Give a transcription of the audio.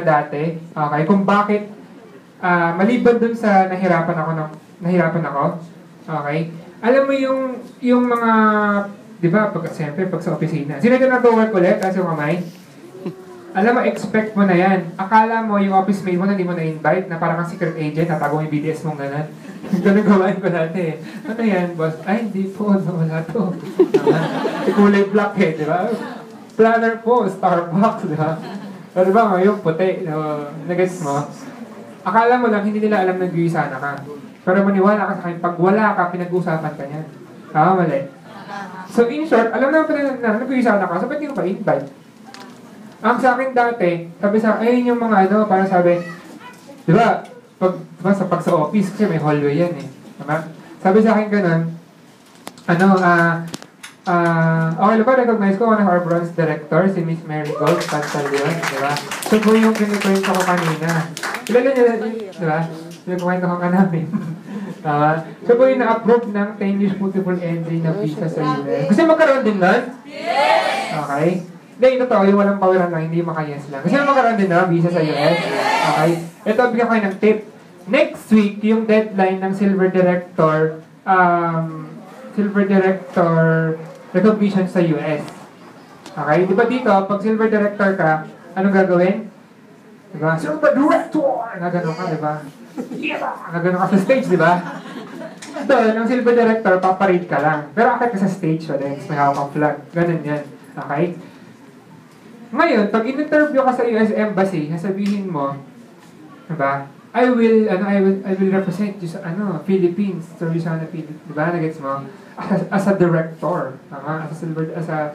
dati. Okay, kung bakit maliban dun sa nahirapan ako. Okay? Alam mo yung mga, di ba, siyempre, pag sa opisina. Sino na nag-work ulit? Kasi yung kamay? Alam mo, expect mo na yan. Akala mo yung office mate mo na hindi mo na-invite na parang kang secret agent, natago yung BDS mong gano'n. Ganun gawain ko dati. Ano yan, boss? Ay, hindi po. Wala to. Kulay black di ba? Planner po, Starbucks, di ba? Pero di ba, ngayon puti. Nag-gets mo? Akala mo lang, hindi nila alam nag-iisana ka. Pero maniwala ka sa akin, pag wala ka, pinag-usapan ka niyan. Tama, mali. So in short, alam naman pala na nag-iisana ka, so ba't hindi ko pa-invite? Ang sa akin dati, sabi sa ayun yung mga parang sabi, di ba, pag sa office, kasi may hallway yan Diba? Sabi sa akin ganun, okay, ba, recognize ko one of our branch director, si Miss Mary Gold, Pantalion, diba? So po yung kinikwento ko kanina. Kilala niyo, diba? Kinikwento ko ka namin. So po yung na-approve ng 10 years multiple entry na visa sa US. Kasi magkaroon din nun? Yes! Okay. Hindi, totoo, yung walang poweran lang, hindi maka-yes lang. Kasi magkaroon din na visa sa US. Okay. Ito, bigyan ko kayo ng tip. Next week, yung deadline ng Silver Director recognition sa US. Okay? Di ba dito, pag Silver Director ka, anong gagawin? Diba? Silver Director! Nagano ka, diba? Yeah! Nagano ka sa stage, diba? Doon, ang Silver Director, paparade ka lang. Pero akit ka sa stage, may hawak kang flag. Ganun yan. Okay? Ngayon, pag in-interview ka sa US Embassy, sasabihin mo, diba? I will represent you sa Philippines, so Philippines, diba? Nagets mo? As a director, tama? As a